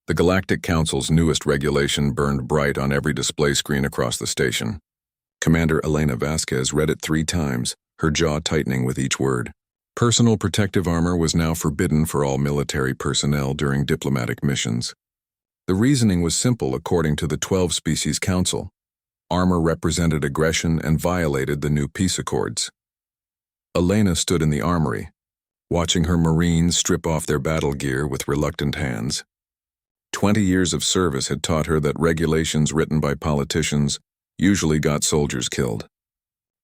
The Galactic Council's newest regulation burned bright on every display screen across the station. Commander Elena Vasquez read it 3 times, her jaw tightening with each word. Personal protective armor was now forbidden for all military personnel during diplomatic missions. The reasoning was simple according to the 12-Species Council. Armor represented aggression and violated the new peace accords. Elena stood in the armory, watching her Marines strip off their battle gear with reluctant hands. 20 years of service had taught her that regulations written by politicians usually got soldiers killed.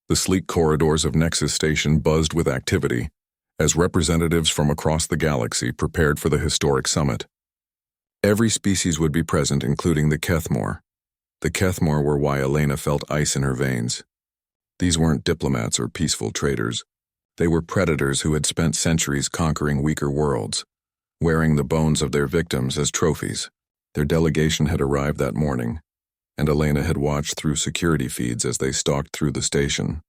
The sleek corridors of Nexus Station buzzed with activity as representatives from across the galaxy prepared for the historic summit. Every species would be present, including the Kethmore. The Kethmore were why Elena felt ice in her veins. These weren't diplomats or peaceful traders. They were predators who had spent centuries conquering weaker worlds, wearing the bones of their victims as trophies. Their delegation had arrived that morning, and Elena had watched through security feeds as they stalked through the station.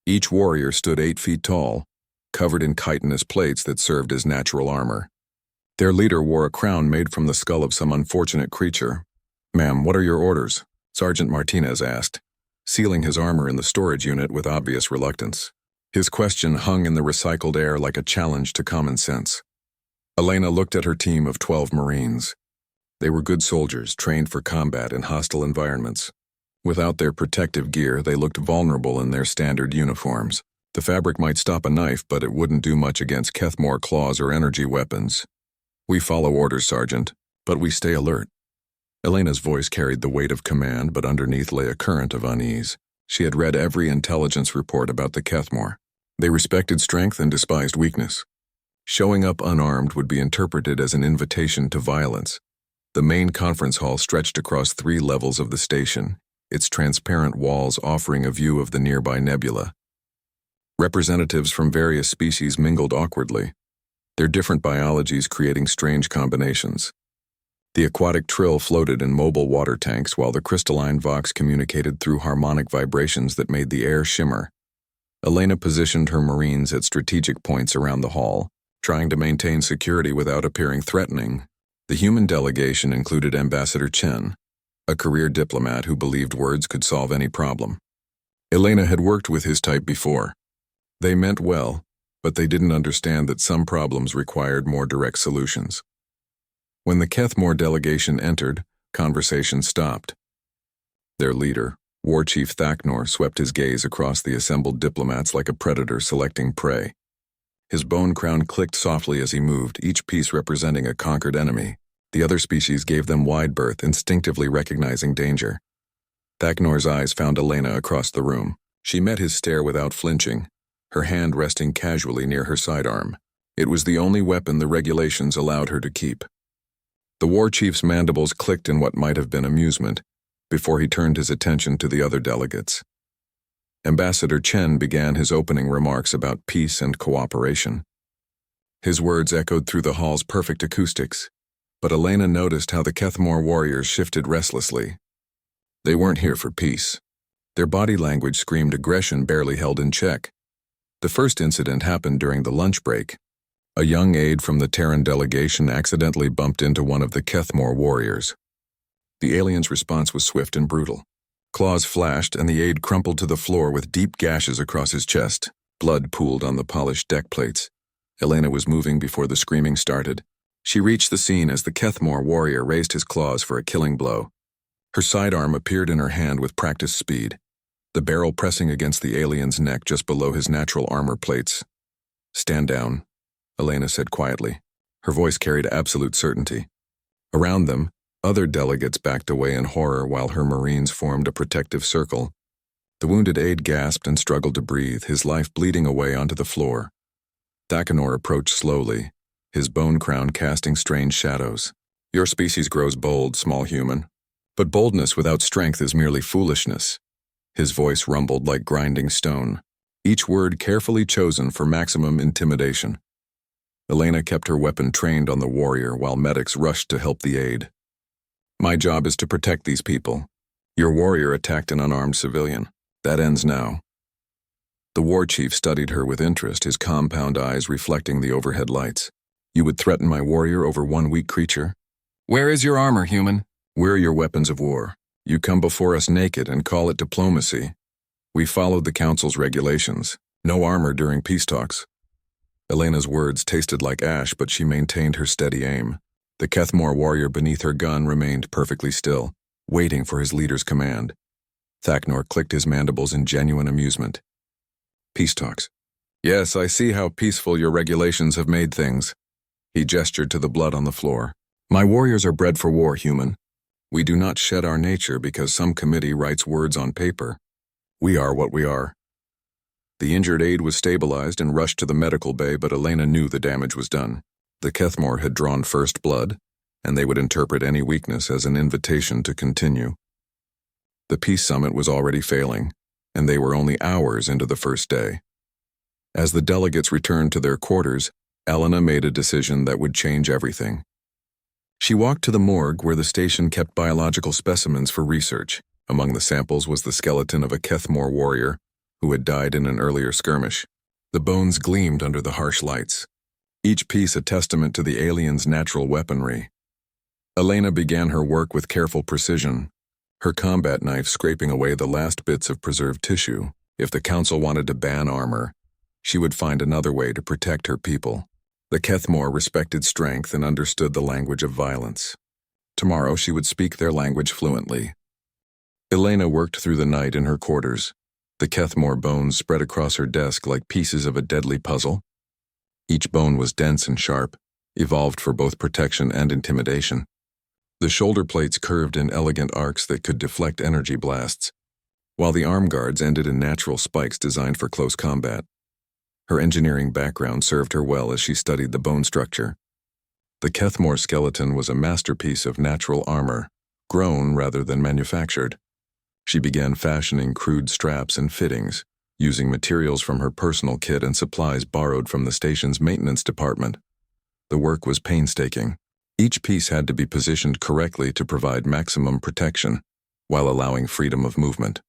Each warrior stood 8 feet tall, covered in chitinous plates that served as natural armor. Their leader wore a crown made from the skull of some unfortunate creature. "Ma'am, what are your orders?" Sergeant Martinez asked, sealing his armor in the storage unit with obvious reluctance. His question hung in the recycled air like a challenge to common sense. Elena looked at her team of 12 Marines. They were good soldiers, trained for combat in hostile environments. Without their protective gear, they looked vulnerable in their standard uniforms. The fabric might stop a knife, but it wouldn't do much against Kethmore claws or energy weapons. "We follow orders, Sergeant, but we stay alert." Elena's voice carried the weight of command, but underneath lay a current of unease. She had read every intelligence report about the Kethmore. They respected strength and despised weakness. Showing up unarmed would be interpreted as an invitation to violence. The main conference hall stretched across 3 levels of the station, its transparent walls offering a view of the nearby nebula. Representatives from various species mingled awkwardly, their different biologies creating strange combinations. The aquatic trill floated in mobile water tanks while the crystalline vox communicated through harmonic vibrations that made the air shimmer. Elena positioned her Marines at strategic points around the hall, trying to maintain security without appearing threatening. The human delegation included Ambassador Chen, a career diplomat who believed words could solve any problem. Elena had worked with his type before. They meant well, but they didn't understand that some problems required more direct solutions. When the Kethmore delegation entered, conversation stopped. Their leader, War Chief Thaknor, swept his gaze across the assembled diplomats like a predator selecting prey. His bone crown clicked softly as he moved, each piece representing a conquered enemy. The other species gave them wide berth, instinctively recognizing danger. Thaknor's eyes found Elena across the room. She met his stare without flinching, her hand resting casually near her sidearm. It was the only weapon the regulations allowed her to keep. The war chief's mandibles clicked in what might have been amusement, before he turned his attention to the other delegates. Ambassador Chen began his opening remarks about peace and cooperation. His words echoed through the hall's perfect acoustics, but Elena noticed how the Kethmore warriors shifted restlessly. They weren't here for peace. Their body language screamed aggression barely held in check. The first incident happened during the lunch break. A young aide from the Terran delegation accidentally bumped into one of the Kethmore warriors. The alien's response was swift and brutal. Claws flashed, and the aide crumpled to the floor with deep gashes across his chest. Blood pooled on the polished deck plates. Elena was moving before the screaming started. She reached the scene as the Kethmore warrior raised his claws for a killing blow. Her sidearm appeared in her hand with practiced speed, the barrel pressing against the alien's neck just below his natural armor plates. "Stand down," Elena said quietly. Her voice carried absolute certainty. Around them, other delegates backed away in horror while her Marines formed a protective circle. The wounded aide gasped and struggled to breathe, his life bleeding away onto the floor. Thaknor approached slowly, his bone crown casting strange shadows. "Your species grows bold, small human. But boldness without strength is merely foolishness." His voice rumbled like grinding stone, each word carefully chosen for maximum intimidation. Elena kept her weapon trained on the warrior while medics rushed to help the aide. "My job is to protect these people. Your warrior attacked an unarmed civilian. That ends now." The war chief studied her with interest, his compound eyes reflecting the overhead lights. "You would threaten my warrior over one weak creature? Where is your armor, human? Where are your weapons of war? You come before us naked and call it diplomacy. We followed the Council's regulations. No armor during peace talks. Elena's words tasted like ash, but she maintained her steady aim. The Kethmore warrior beneath her gun remained perfectly still, waiting for his leader's command. Thaknor clicked his mandibles in genuine amusement. Peace talks. Yes, I see how peaceful your regulations have made things. He gestured to the blood on the floor. My warriors are bred for war, human. We do not shed our nature because some committee writes words on paper. We are what we are. The injured aide was stabilized and rushed to the medical bay, but Elena knew the damage was done. The Kethmore had drawn first blood, and they would interpret any weakness as an invitation to continue. The peace summit was already failing, and they were only hours into the first day. As the delegates returned to their quarters, Elena made a decision that would change everything. She walked to the morgue where the station kept biological specimens for research. Among the samples was the skeleton of a Kethmore warrior who had died in an earlier skirmish. The bones gleamed under the harsh lights, each piece a testament to the aliens' natural weaponry. Elena began her work with careful precision, her combat knife scraping away the last bits of preserved tissue. If the Council wanted to ban armor, she would find another way to protect her people. The Kethmore respected strength and understood the language of violence. Tomorrow she would speak their language fluently. Elena worked through the night in her quarters. The Kethmore bones spread across her desk like pieces of a deadly puzzle. Each bone was dense and sharp, evolved for both protection and intimidation. The shoulder plates curved in elegant arcs that could deflect energy blasts, while the arm guards ended in natural spikes designed for close combat. Her engineering background served her well as she studied the bone structure. The Kethmore skeleton was a masterpiece of natural armor, grown rather than manufactured. She began fashioning crude straps and fittings, using materials from her personal kit and supplies borrowed from the station's maintenance department. The work was painstaking. Each piece had to be positioned correctly to provide maximum protection, while allowing freedom of movement.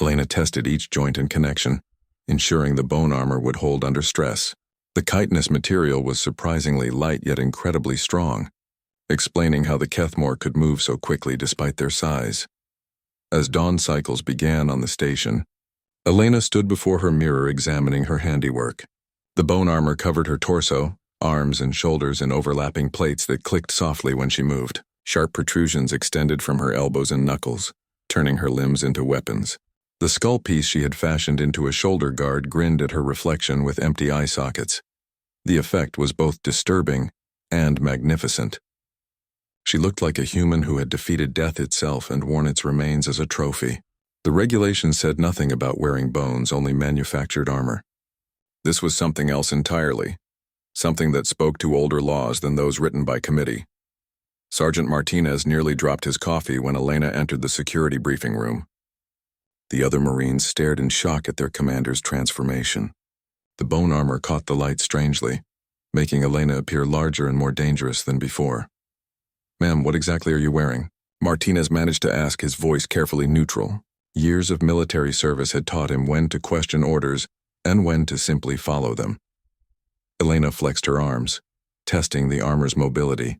Elena tested each joint and connection, ensuring the bone armor would hold under stress. The chitinous material was surprisingly light yet incredibly strong, explaining how the Kethmore could move so quickly despite their size. As dawn cycles began on the station, Elena stood before her mirror examining her handiwork. The bone armor covered her torso, arms and shoulders in overlapping plates that clicked softly when she moved. Sharp protrusions extended from her elbows and knuckles, turning her limbs into weapons. The skull piece she had fashioned into a shoulder guard grinned at her reflection with empty eye sockets. The effect was both disturbing and magnificent. She looked like a human who had defeated death itself and worn its remains as a trophy. The regulations said nothing about wearing bones, only manufactured armor. This was something else entirely, something that spoke to older laws than those written by committee. Sergeant Martinez nearly dropped his coffee when Elena entered the security briefing room. The other Marines stared in shock at their commander's transformation. The bone armor caught the light strangely, making Elena appear larger and more dangerous than before. "Ma'am, what exactly are you wearing?" Martinez managed to ask, his voice carefully neutral. Years of military service had taught him when to question orders and when to simply follow them. Elena flexed her arms, testing the armor's mobility.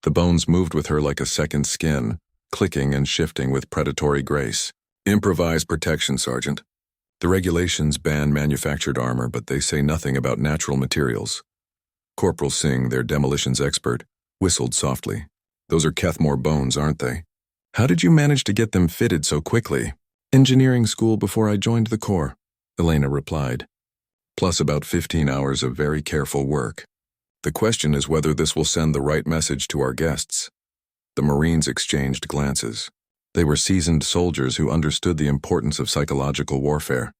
The bones moved with her like a second skin, clicking and shifting with predatory grace. "Improvised protection, Sergeant. The regulations ban manufactured armor, but they say nothing about natural materials." Corporal Singh, their demolitions expert, whistled softly. "Those are Kethmore bones, aren't they? How did you manage to get them fitted so quickly?" "Engineering school before I joined the Corps," Elena replied. "Plus about 15 hours of very careful work. The question is whether this will send the right message to our guests." The Marines exchanged glances. They were seasoned soldiers who understood the importance of psychological warfare.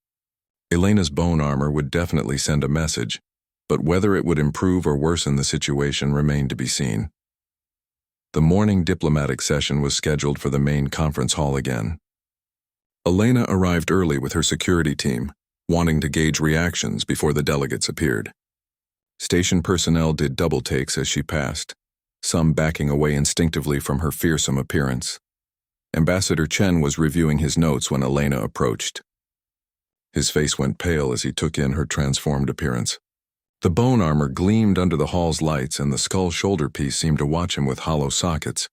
Elena's bone armor would definitely send a message, but whether it would improve or worsen the situation remained to be seen. The morning diplomatic session was scheduled for the main conference hall again. Elena arrived early with her security team, wanting to gauge reactions before the delegates appeared. Station personnel did double takes as she passed, some backing away instinctively from her fearsome appearance. Ambassador Chen was reviewing his notes when Elena approached. His face went pale as he took in her transformed appearance. The bone armor gleamed under the hall's lights, and the skull shoulder piece seemed to watch him with hollow sockets.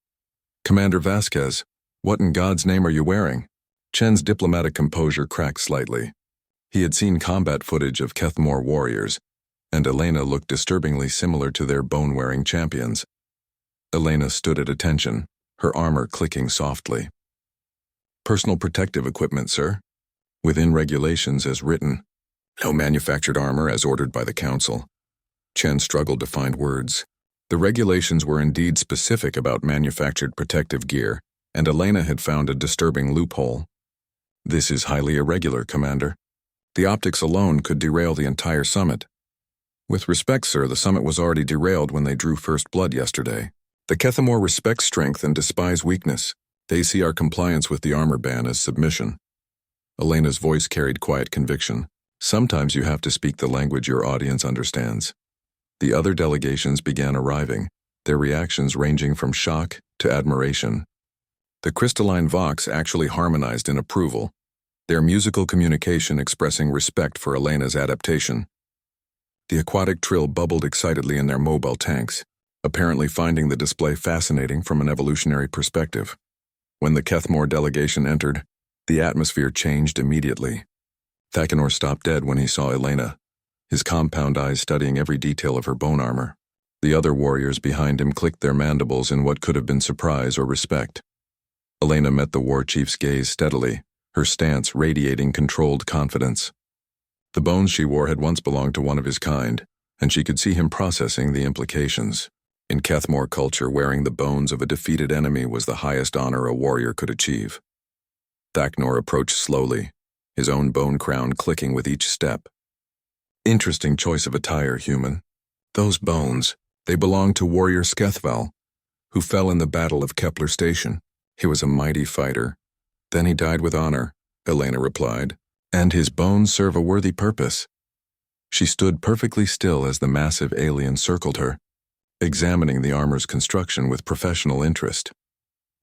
"Commander Vasquez, what in God's name are you wearing?" Chen's diplomatic composure cracked slightly. He had seen combat footage of Kethmore warriors, and Elena looked disturbingly similar to their bone-wearing champions. Elena stood at attention, her armor clicking softly. "Personal protective equipment, sir. Within regulations as written. No manufactured armor as ordered by the Council." Chen struggled to find words. The regulations were indeed specific about manufactured protective gear, and Elena had found a disturbing loophole. "This is highly irregular, Commander. The optics alone could derail the entire summit." "With respect, sir, the summit was already derailed when they drew first blood yesterday. The Kethmore respect strength and despise weakness. They see our compliance with the armor ban as submission." Elena's voice carried quiet conviction. "Sometimes you have to speak the language your audience understands." The other delegations began arriving, their reactions ranging from shock to admiration. The crystalline vox actually harmonized in approval, their musical communication expressing respect for Elena's adaptation. The aquatic trill bubbled excitedly in their mobile tanks, apparently finding the display fascinating from an evolutionary perspective. When the Kethmore delegation entered, the atmosphere changed immediately. Thakanor stopped dead when he saw Elena, his compound eyes studying every detail of her bone armor. The other warriors behind him clicked their mandibles in what could have been surprise or respect. Elena met the war chief's gaze steadily, her stance radiating controlled confidence. The bones she wore had once belonged to one of his kind, and she could see him processing the implications. In Kethmore culture, wearing the bones of a defeated enemy was the highest honor a warrior could achieve. Thakanor approached slowly, his own bone crown clicking with each step. "Interesting choice of attire, human. Those bones, they belong to warrior Skethval, who fell in the Battle of Kepler Station. He was a mighty fighter. Then he died with honor," Elena replied, "and his bones serve a worthy purpose." She stood perfectly still as the massive alien circled her, examining the armor's construction with professional interest.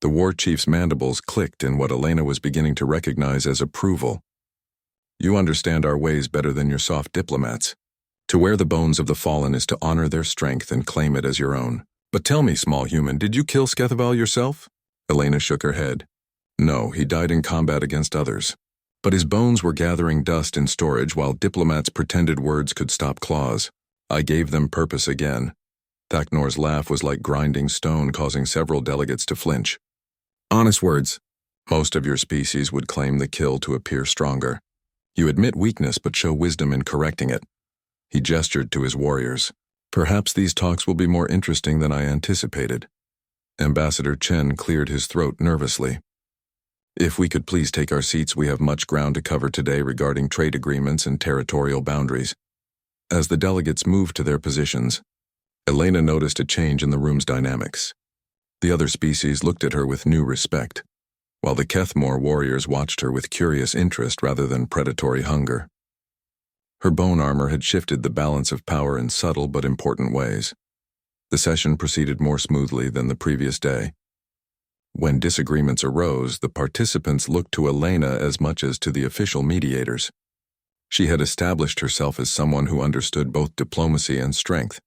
The war chief's mandibles clicked in what Elena was beginning to recognize as approval. "You understand our ways better than your soft diplomats. To wear the bones of the fallen is to honor their strength and claim it as your own. But tell me, small human, did you kill Skethval yourself?" Elena shook her head. "No, he died in combat against others. But his bones were gathering dust in storage while diplomats pretended words could stop claws. I gave them purpose again." Thaknor's laugh was like grinding stone, causing several delegates to flinch. "Honest words. Most of your species would claim the kill to appear stronger. You admit weakness but show wisdom in correcting it." He gestured to his warriors. "Perhaps these talks will be more interesting than I anticipated." Ambassador Chen cleared his throat nervously. "If we could please take our seats, we have much ground to cover today regarding trade agreements and territorial boundaries." As the delegates moved to their positions, Elena noticed a change in the room's dynamics. The other species looked at her with new respect, while the Kethmore warriors watched her with curious interest rather than predatory hunger. Her bone armor had shifted the balance of power in subtle but important ways. The session proceeded more smoothly than the previous day. When disagreements arose, the participants looked to Elena as much as to the official mediators. She had established herself as someone who understood both diplomacy and strength,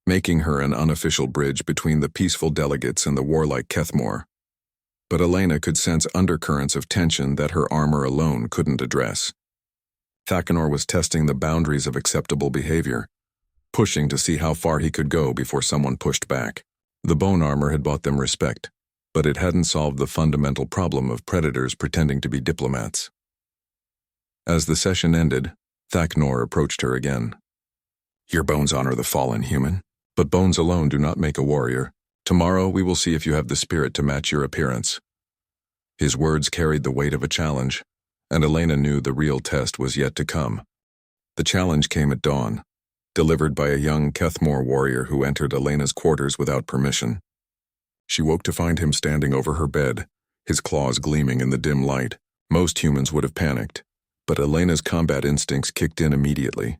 making her an unofficial bridge between the peaceful delegates and the warlike Kethmore. But Elena could sense undercurrents of tension that her armor alone couldn't address. Thakanor was testing the boundaries of acceptable behavior, pushing to see how far he could go before someone pushed back. The bone armor had bought them respect, but it hadn't solved the fundamental problem of predators pretending to be diplomats. As the session ended, Thakanor approached her again. "Your bones honor the fallen, human, but bones alone do not make a warrior. Tomorrow we will see if you have the spirit to match your appearance." His words carried the weight of a challenge, and Elena knew the real test was yet to come. The challenge came at dawn, delivered by a young Kethmore warrior who entered Elena's quarters without permission. She woke to find him standing over her bed, his claws gleaming in the dim light. Most humans would have panicked, but Elena's combat instincts kicked in immediately.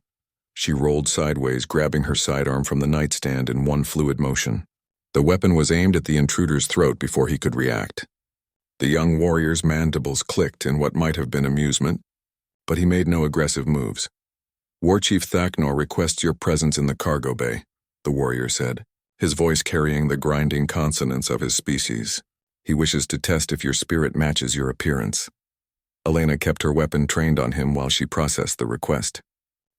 She rolled sideways, grabbing her sidearm from the nightstand in one fluid motion. The weapon was aimed at the intruder's throat before he could react. The young warrior's mandibles clicked in what might have been amusement, but he made no aggressive moves. War Chief Thaknor requests your presence in the cargo bay, the warrior said, his voice carrying the grinding consonants of his species. He wishes to test if your spirit matches your appearance. Elena kept her weapon trained on him while she processed the request.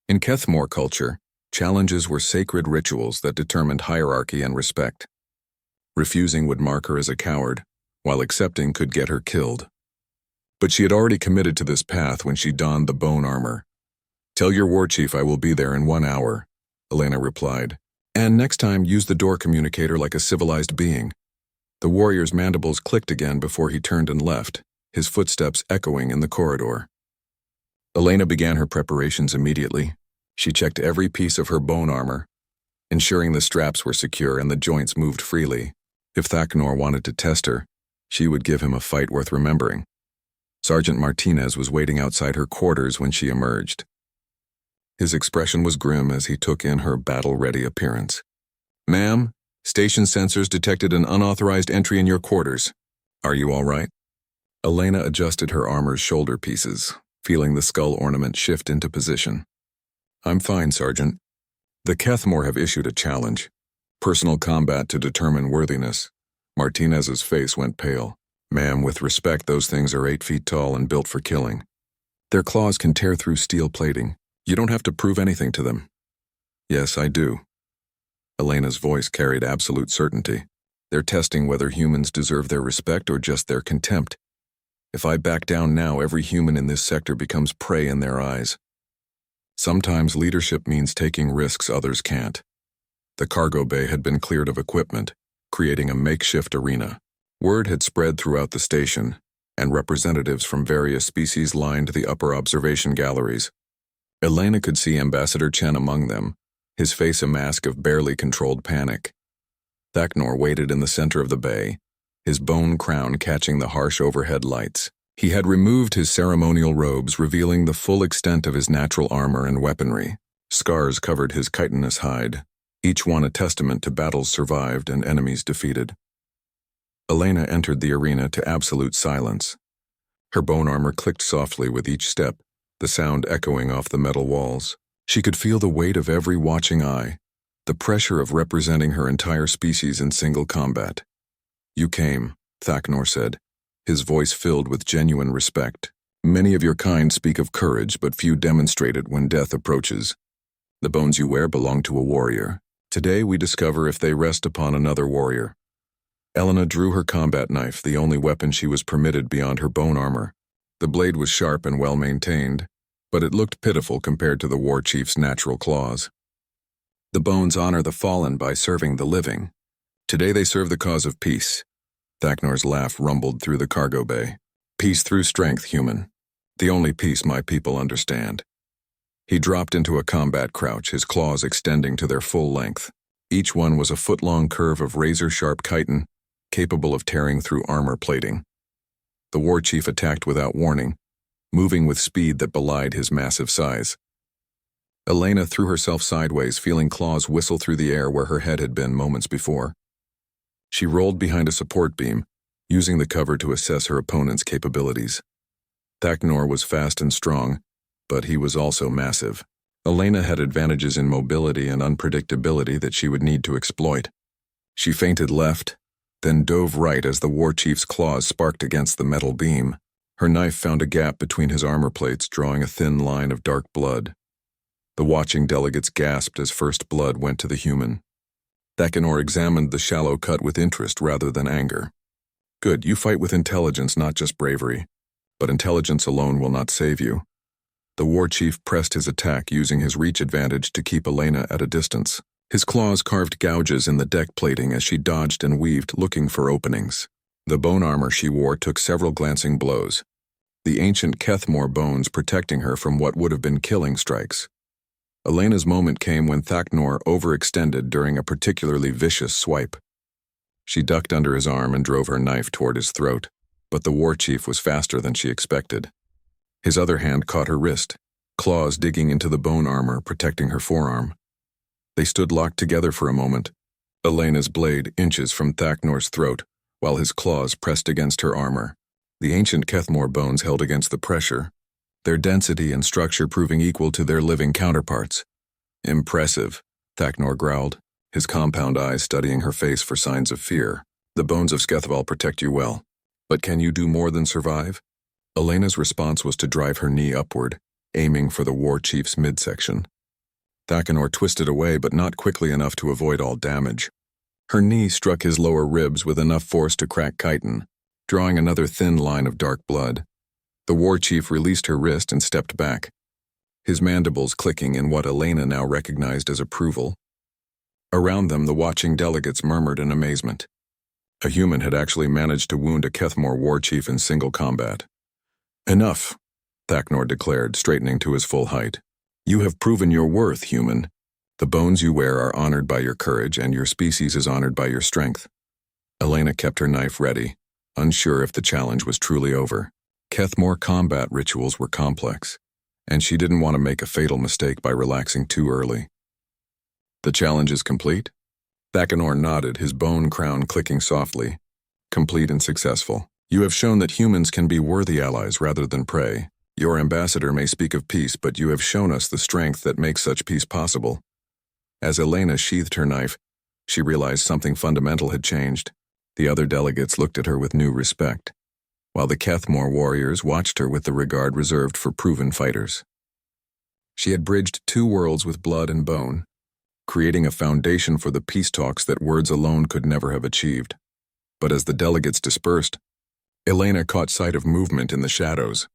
In Kethmore culture, challenges were sacred rituals that determined hierarchy and respect. Refusing would mark her as a coward, while accepting could get her killed. But she had already committed to this path when she donned the bone armor. "Tell your war chief I will be there in 1 hour," Elena replied. "And next time use the door communicator like a civilized being." The warrior's mandibles clicked again before he turned and left, his footsteps echoing in the corridor. Elena began her preparations immediately. She checked every piece of her bone armor, ensuring the straps were secure and the joints moved freely. If Thaknor wanted to test her, she would give him a fight worth remembering. Sergeant Martinez was waiting outside her quarters when she emerged. His expression was grim as he took in her battle-ready appearance. "Ma'am, station sensors detected an unauthorized entry in your quarters. Are you all right?" Elena adjusted her armor's shoulder pieces, feeling the skull ornament shift into position. "I'm fine, Sergeant. The Kethmore have issued a challenge. Personal combat to determine worthiness." Martinez's face went pale. "Ma'am, with respect, those things are 8 feet tall and built for killing. Their claws can tear through steel plating. You don't have to prove anything to them." "Yes, I do." Elena's voice carried absolute certainty. "They're testing whether humans deserve their respect or just their contempt. If I back down now, every human in this sector becomes prey in their eyes. Sometimes leadership means taking risks others can't." The cargo bay had been cleared of equipment, creating a makeshift arena. Word had spread throughout the station, and representatives from various species lined the upper observation galleries. Elena could see Ambassador Chen among them, his face a mask of barely controlled panic. Thaknor waited in the center of the bay, his bone crown catching the harsh overhead lights. He had removed his ceremonial robes, revealing the full extent of his natural armor and weaponry. Scars covered his chitinous hide, each one a testament to battles survived and enemies defeated. Elena entered the arena to absolute silence. Her bone armor clicked softly with each step, the sound echoing off the metal walls. She could feel the weight of every watching eye, the pressure of representing her entire species in single combat. "You came," Thaknor said, his voice filled with genuine respect. "Many of your kind speak of courage, but few demonstrate it when death approaches. The bones you wear belong to a warrior. Today we discover if they rest upon another warrior." Elena drew her combat knife, the only weapon she was permitted beyond her bone armor. The blade was sharp and well-maintained, but it looked pitiful compared to the war chief's natural claws. "The bones honor the fallen by serving the living. Today they serve the cause of peace." Thaknor's laugh rumbled through the cargo bay. "Peace through strength, human. The only peace my people understand." He dropped into a combat crouch, his claws extending to their full length. Each one was a foot-long curve of razor-sharp chitin, capable of tearing through armor plating. The war chief attacked without warning, moving with speed that belied his massive size. Elena threw herself sideways, feeling claws whistle through the air where her head had been moments before. She rolled behind a support beam, using the cover to assess her opponent's capabilities. Thaknor was fast and strong, but he was also massive. Elena had advantages in mobility and unpredictability that she would need to exploit. She feinted left, then dove right as the war chief's claws sparked against the metal beam. Her knife found a gap between his armor plates, drawing a thin line of dark blood. The watching delegates gasped as first blood went to the human. Thaknor examined the shallow cut with interest rather than anger. "Good, you fight with intelligence, not just bravery. But intelligence alone will not save you." The war chief pressed his attack, using his reach advantage to keep Elena at a distance. His claws carved gouges in the deck plating as she dodged and weaved, looking for openings. The bone armor she wore took several glancing blows, the ancient Kethmore bones protecting her from what would have been killing strikes. Elena's moment came when Thaknor overextended during a particularly vicious swipe. She ducked under his arm and drove her knife toward his throat, but the war chief was faster than she expected. His other hand caught her wrist, claws digging into the bone armor, protecting her forearm. They stood locked together for a moment, Elena's blade inches from Thaknor's throat, while his claws pressed against her armor. The ancient Kethmore bones held against the pressure, their density and structure proving equal to their living counterparts. Impressive, Thaknor growled, his compound eyes studying her face for signs of fear. The bones of Skethval protect you well. But can you do more than survive? Elena's response was to drive her knee upward, aiming for the war chief's midsection. Thaknor twisted away, but not quickly enough to avoid all damage. Her knee struck his lower ribs with enough force to crack chitin, drawing another thin line of dark blood. The war chief released her wrist and stepped back, his mandibles clicking in what Elena now recognized as approval. Around them, the watching delegates murmured in amazement. A human had actually managed to wound a Kethmor war chief in single combat. Enough, Thaknor declared, straightening to his full height. You have proven your worth, human. The bones you wear are honored by your courage, and your species is honored by your strength. Elena kept her knife ready, unsure if the challenge was truly over. Kethmor combat rituals were complex, and she didn't want to make a fatal mistake by relaxing too early. The challenge is complete? Thaknor nodded, his bone crown clicking softly. Complete and successful. You have shown that humans can be worthy allies rather than prey. Your ambassador may speak of peace, but you have shown us the strength that makes such peace possible. As Elena sheathed her knife, she realized something fundamental had changed. The other delegates looked at her with new respect, while the Kethmor warriors watched her with the regard reserved for proven fighters. She had bridged two worlds with blood and bone, creating a foundation for the peace talks that words alone could never have achieved. But as the delegates dispersed, Elena caught sight of movement in the shadows.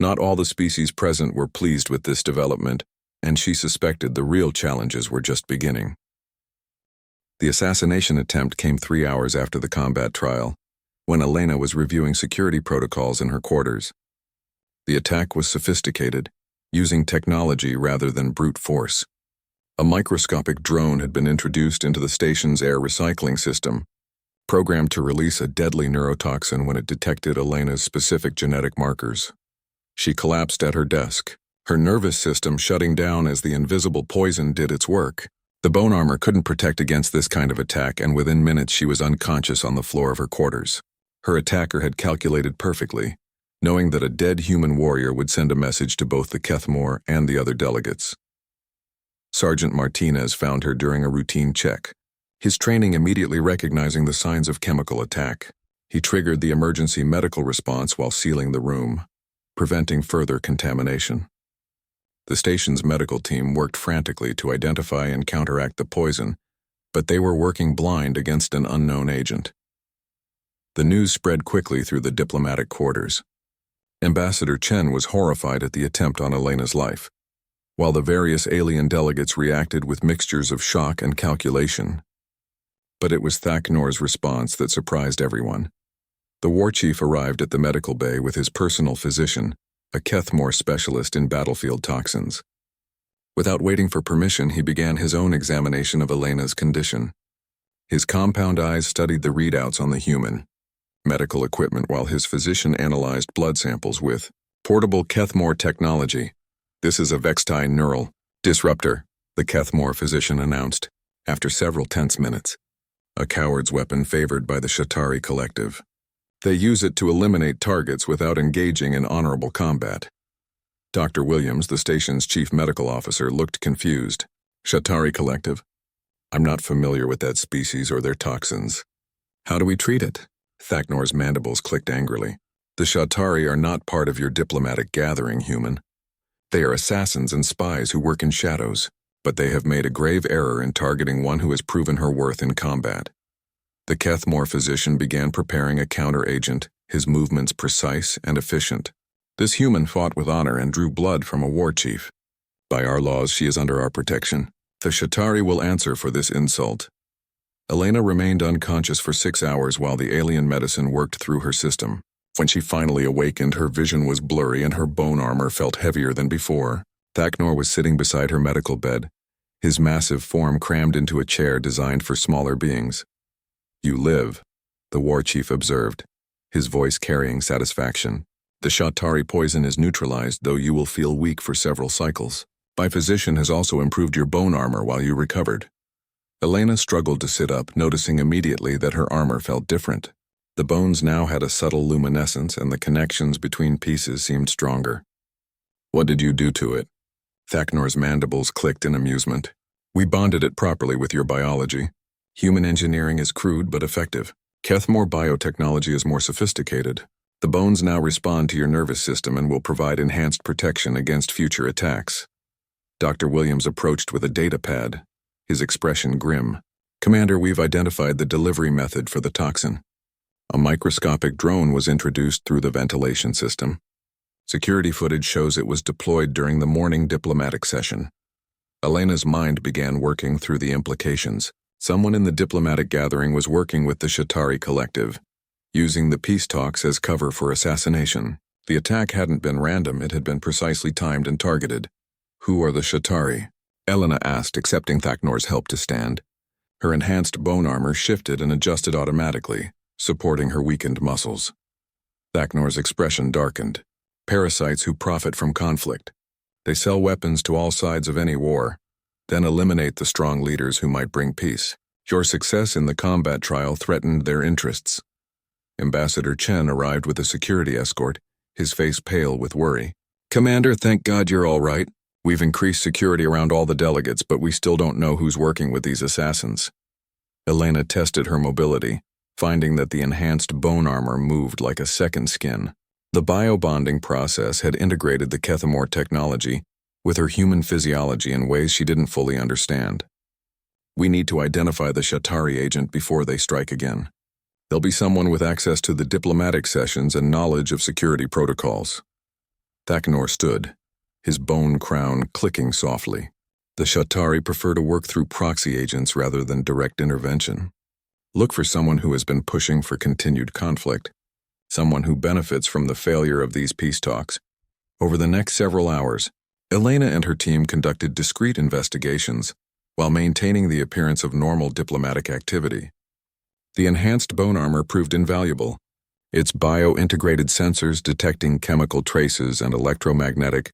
Not all the species present were pleased with this development, and she suspected the real challenges were just beginning. The assassination attempt came 3 hours after the combat trial, when Elena was reviewing security protocols in her quarters. The attack was sophisticated, using technology rather than brute force. A microscopic drone had been introduced into the station's air recycling system, programmed to release a deadly neurotoxin when it detected Elena's specific genetic markers. She collapsed at her desk, her nervous system shutting down as the invisible poison did its work. The bone armor couldn't protect against this kind of attack, and within minutes she was unconscious on the floor of her quarters. Her attacker had calculated perfectly, knowing that a dead human warrior would send a message to both the Kethmor and the other delegates. Sergeant Martinez found her during a routine check, his training immediately recognizing the signs of chemical attack. He triggered the emergency medical response while sealing the room, preventing further contamination. The station's medical team worked frantically to identify and counteract the poison, but they were working blind against an unknown agent. The news spread quickly through the diplomatic quarters. Ambassador Chen was horrified at the attempt on Elena's life, while the various alien delegates reacted with mixtures of shock and calculation. But it was Thaknor's response that surprised everyone. The war chief arrived at the medical bay with his personal physician, a Kethmor specialist in battlefield toxins. Without waiting for permission, he began his own examination of Elena's condition. His compound eyes studied the readouts on the human medical equipment while his physician analyzed blood samples with portable Kethmor technology. This is a Vextine neural disruptor, the Kethmor physician announced, after several tense minutes. A coward's weapon favored by the Shatari collective. They use it to eliminate targets without engaging in honorable combat. Dr. Williams, the station's chief medical officer, looked confused. Shatari collective? I'm not familiar with that species or their toxins. How do we treat it? Thaknor's mandibles clicked angrily. The Shatari are not part of your diplomatic gathering, human. They are assassins and spies who work in shadows, but they have made a grave error in targeting one who has proven her worth in combat. The Kethmor physician began preparing a counter-agent, his movements precise and efficient. This human fought with honor and drew blood from a war chief. By our laws, she is under our protection. The Shatari will answer for this insult. Elena remained unconscious for 6 hours while the alien medicine worked through her system. When she finally awakened, her vision was blurry and her bone armor felt heavier than before. Thaknor was sitting beside her medical bed, his massive form crammed into a chair designed for smaller beings. You live, the war chief observed, his voice carrying satisfaction. The Shatari poison is neutralized, though you will feel weak for several cycles. My physician has also improved your bone armor while you recovered. Elena struggled to sit up, noticing immediately that her armor felt different. The bones now had a subtle luminescence and the connections between pieces seemed stronger. What did you do to it? Thaknor's mandibles clicked in amusement. We bonded it properly with your biology. Human engineering is crude but effective. Kethmore biotechnology is more sophisticated. The bones now respond to your nervous system and will provide enhanced protection against future attacks. Dr. Williams approached with a data pad, his expression grim. Commander, we've identified the delivery method for the toxin. A microscopic drone was introduced through the ventilation system. Security footage shows it was deployed during the morning diplomatic session. Elena's mind began working through the implications. Someone in the diplomatic gathering was working with the Shatari collective, using the peace talks as cover for assassination. The attack hadn't been random, it had been precisely timed and targeted. Who are the Shatari? Elena asked, accepting Thaknor's help to stand. Her enhanced bone armor shifted and adjusted automatically, supporting her weakened muscles. Thaknor's expression darkened. Parasites who profit from conflict. They sell weapons to all sides of any war, then eliminate the strong leaders who might bring peace. Your success in the combat trial threatened their interests. Ambassador Chen arrived with a security escort, his face pale with worry. Commander, thank God you're all right. We've increased security around all the delegates, but we still don't know who's working with these assassins. Elena tested her mobility, finding that the enhanced bone armor moved like a second skin. The biobonding process had integrated the Kethmore technology with her human physiology in ways she didn't fully understand. We need to identify the Shatari agent before they strike again. There'll be someone with access to the diplomatic sessions and knowledge of security protocols. Thaknor stood, his bone crown clicking softly. The Shatari prefer to work through proxy agents rather than direct intervention. Look for someone who has been pushing for continued conflict, someone who benefits from the failure of these peace talks. Over the next several hours, Elena and her team conducted discreet investigations while maintaining the appearance of normal diplomatic activity. The enhanced bone armor proved invaluable, its bio-integrated sensors detecting chemical traces and electromagnetic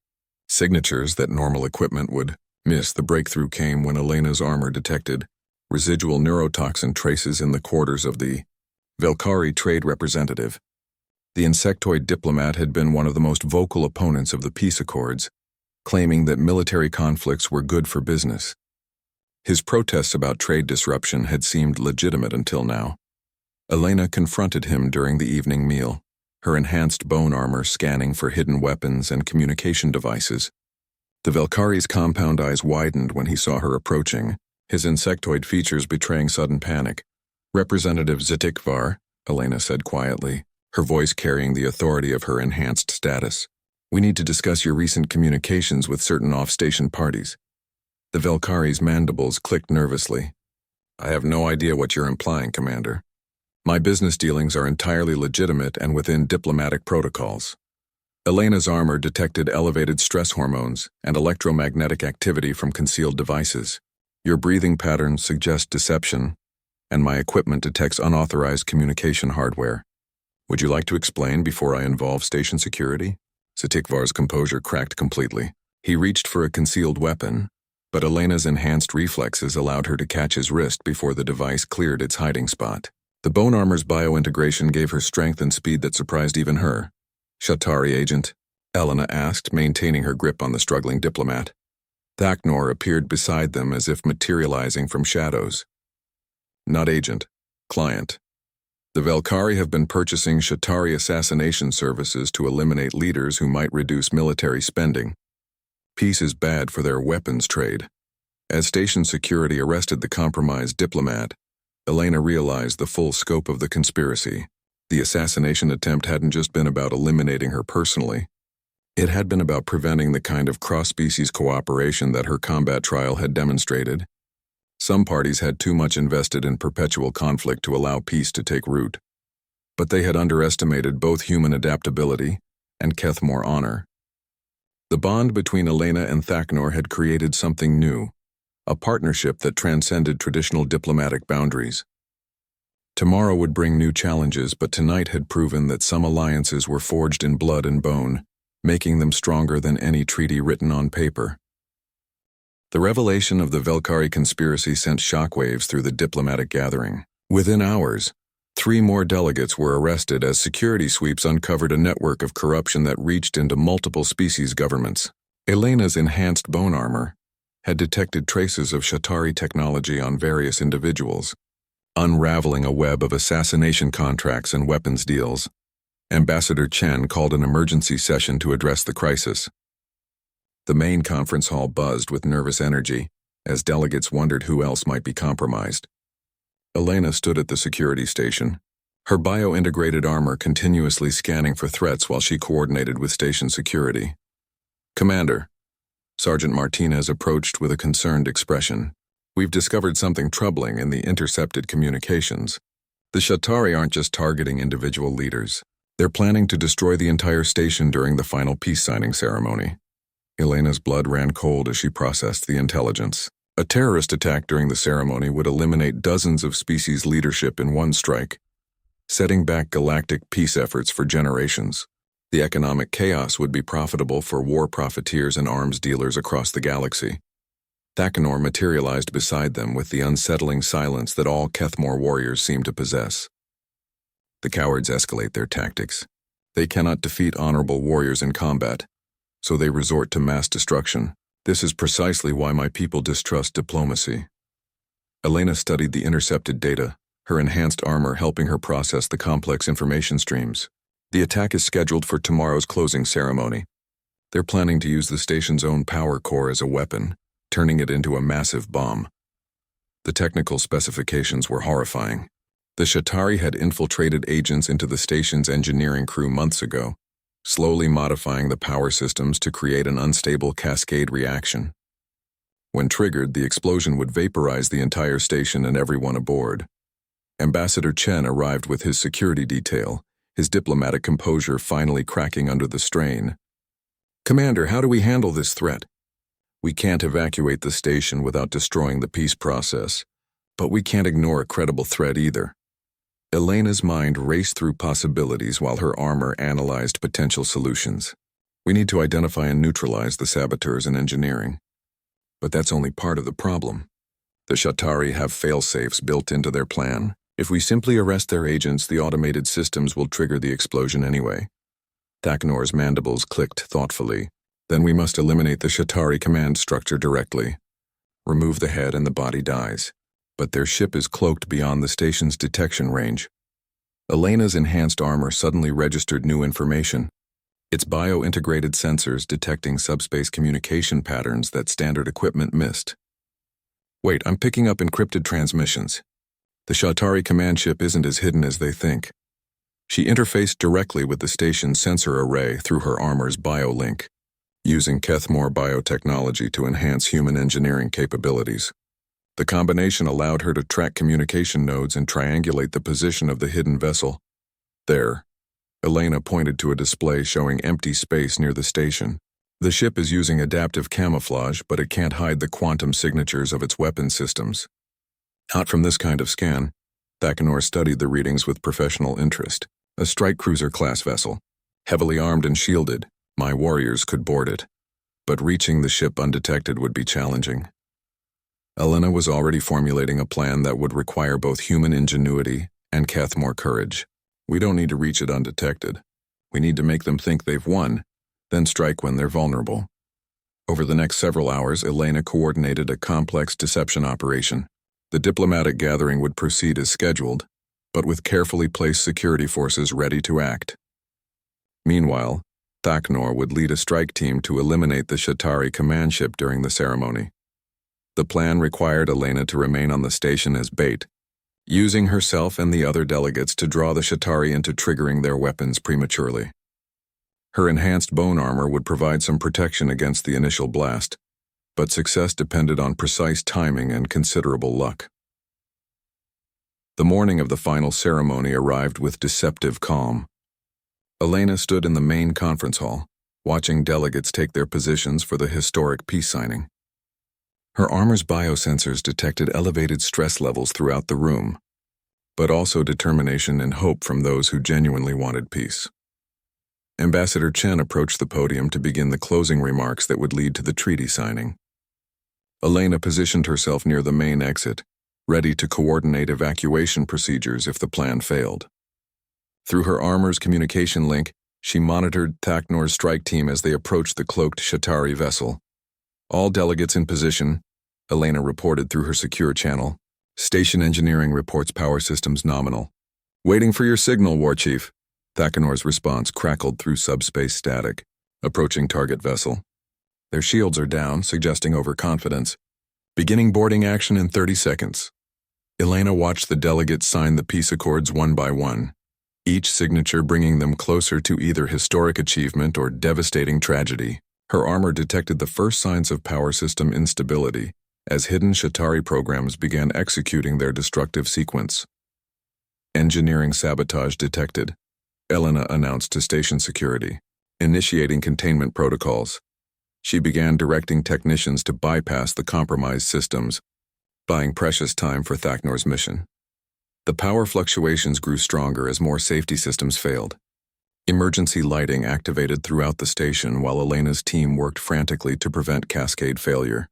signatures that normal equipment would miss. The breakthrough came when Elena's armor detected residual neurotoxin traces in the quarters of the Velkari trade representative. The insectoid diplomat had been one of the most vocal opponents of the peace accords, claiming that military conflicts were good for business. His protests about trade disruption had seemed legitimate until now. Elena confronted him during the evening meal, her enhanced bone armor scanning for hidden weapons and communication devices. The Velkari's compound eyes widened when he saw her approaching, his insectoid features betraying sudden panic. Representative Zitikvar, Elena said quietly, her voice carrying the authority of her enhanced status. We need to discuss your recent communications with certain off-station parties. The Velkari's mandibles clicked nervously. I have no idea what you're implying, Commander. My business dealings are entirely legitimate and within diplomatic protocols. Elena's armor detected elevated stress hormones and electromagnetic activity from concealed devices. Your breathing patterns suggest deception, and my equipment detects unauthorized communication hardware. Would you like to explain before I involve station security? Zitikvar's composure cracked completely. He reached for a concealed weapon, but Elena's enhanced reflexes allowed her to catch his wrist before the device cleared its hiding spot. The bone armor's biointegration gave her strength and speed that surprised even her. Shatari agent? Elena asked, maintaining her grip on the struggling diplomat. Thaknor appeared beside them as if materializing from shadows. Not agent, client. The Velkari have been purchasing Shatari assassination services to eliminate leaders who might reduce military spending. Peace is bad for their weapons trade. As station security arrested the compromised diplomat, Elena realized the full scope of the conspiracy. The assassination attempt hadn't just been about eliminating her personally. It had been about preventing the kind of cross-species cooperation that her combat trial had demonstrated. Some parties had too much invested in perpetual conflict to allow peace to take root. But they had underestimated both human adaptability and Kethmore honor. The bond between Elena and Thaknor had created something new, a partnership that transcended traditional diplomatic boundaries. Tomorrow would bring new challenges, but tonight had proven that some alliances were forged in blood and bone, making them stronger than any treaty written on paper. The revelation of the Velkari conspiracy sent shockwaves through the diplomatic gathering. Within hours, 3 more delegates were arrested as security sweeps uncovered a network of corruption that reached into multiple species governments. Elena's enhanced bone armor had detected traces of Shatari technology on various individuals, unraveling a web of assassination contracts and weapons deals. Ambassador Chen called an emergency session to address the crisis. The main conference hall buzzed with nervous energy as delegates wondered who else might be compromised. Elena stood at the security station, her bio-integrated armor continuously scanning for threats while she coordinated with station security. "Commander," Sergeant Martinez approached with a concerned expression. "We've discovered something troubling in the intercepted communications. The Shatari aren't just targeting individual leaders. They're planning to destroy the entire station during the final peace signing ceremony." Elena's blood ran cold as she processed the intelligence. A terrorist attack during the ceremony would eliminate dozens of species leadership in one strike, setting back galactic peace efforts for generations. The economic chaos would be profitable for war profiteers and arms dealers across the galaxy. Thakanor materialized beside them with the unsettling silence that all Kethmore warriors seem to possess. The cowards escalate their tactics. They cannot defeat honorable warriors in combat, so they resort to mass destruction. This is precisely why my people distrust diplomacy. Elena studied the intercepted data, her enhanced armor helping her process the complex information streams. The attack is scheduled for tomorrow's closing ceremony. They're planning to use the station's own power core as a weapon, turning it into a massive bomb. The technical specifications were horrifying. The Shatari had infiltrated agents into the station's engineering crew months ago, slowly modifying the power systems to create an unstable cascade reaction. When triggered, the explosion would vaporize the entire station and everyone aboard. Ambassador Chen arrived with his security detail, his diplomatic composure finally cracking under the strain. "Commander, how do we handle this threat? We can't evacuate the station without destroying the peace process, but we can't ignore a credible threat either." Elena's mind raced through possibilities while her armor analyzed potential solutions. "We need to identify and neutralize the saboteurs in engineering. But that's only part of the problem. The Shatari have fail-safes built into their plan. If we simply arrest their agents, the automated systems will trigger the explosion anyway." Thakanor's mandibles clicked thoughtfully. "Then we must eliminate the Shatari command structure directly. Remove the head and the body dies. But their ship is cloaked beyond the station's detection range." Elena's enhanced armor suddenly registered new information, its bio-integrated sensors detecting subspace communication patterns that standard equipment missed. "Wait, I'm picking up encrypted transmissions. The Shatari command ship isn't as hidden as they think." She interfaced directly with the station's sensor array through her armor's biolink, using Kethmore biotechnology to enhance human engineering capabilities. The combination allowed her to track communication nodes and triangulate the position of the hidden vessel. "There." Elena pointed to a display showing empty space near the station. "The ship is using adaptive camouflage, but it can't hide the quantum signatures of its weapon systems." Not from this kind of scan. Thakanor studied the readings with professional interest. A strike cruiser-class vessel, heavily armed and shielded. My warriors could board it, but reaching the ship undetected would be challenging. Elena was already formulating a plan that would require both human ingenuity and Kethmore courage. "We don't need to reach it undetected. We need to make them think they've won, then strike when they're vulnerable." Over the next several hours, Elena coordinated a complex deception operation. The diplomatic gathering would proceed as scheduled, but with carefully placed security forces ready to act. Meanwhile, Thakanor would lead a strike team to eliminate the Shatari command ship during the ceremony. The plan required Elena to remain on the station as bait, using herself and the other delegates to draw the Shatari into triggering their weapons prematurely. Her enhanced bone armor would provide some protection against the initial blast, but success depended on precise timing and considerable luck. The morning of the final ceremony arrived with deceptive calm. Elena stood in the main conference hall, watching delegates take their positions for the historic peace signing. Her armor's biosensors detected elevated stress levels throughout the room, but also determination and hope from those who genuinely wanted peace. Ambassador Chen approached the podium to begin the closing remarks that would lead to the treaty signing. Elena positioned herself near the main exit, ready to coordinate evacuation procedures if the plan failed. Through her armor's communication link, she monitored Thaknor's strike team as they approached the cloaked Shatari vessel. All delegates in position, Elena reported through her secure channel. Station engineering reports power systems nominal. Waiting for your signal, War Chief. Thaknor's response crackled through subspace static, approaching target vessel. Their shields are down, suggesting overconfidence. Beginning boarding action in 30 seconds. Elena watched the delegates sign the peace accords one by one, each signature bringing them closer to either historic achievement or devastating tragedy. Her armor detected the first signs of power system instability as hidden Shatari programs began executing their destructive sequence. Engineering sabotage detected, Elena announced to station security, initiating containment protocols. She began directing technicians to bypass the compromised systems, buying precious time for Thaknor's mission. The power fluctuations grew stronger as more safety systems failed. Emergency lighting activated throughout the station while Elena's team worked frantically to prevent cascade failure.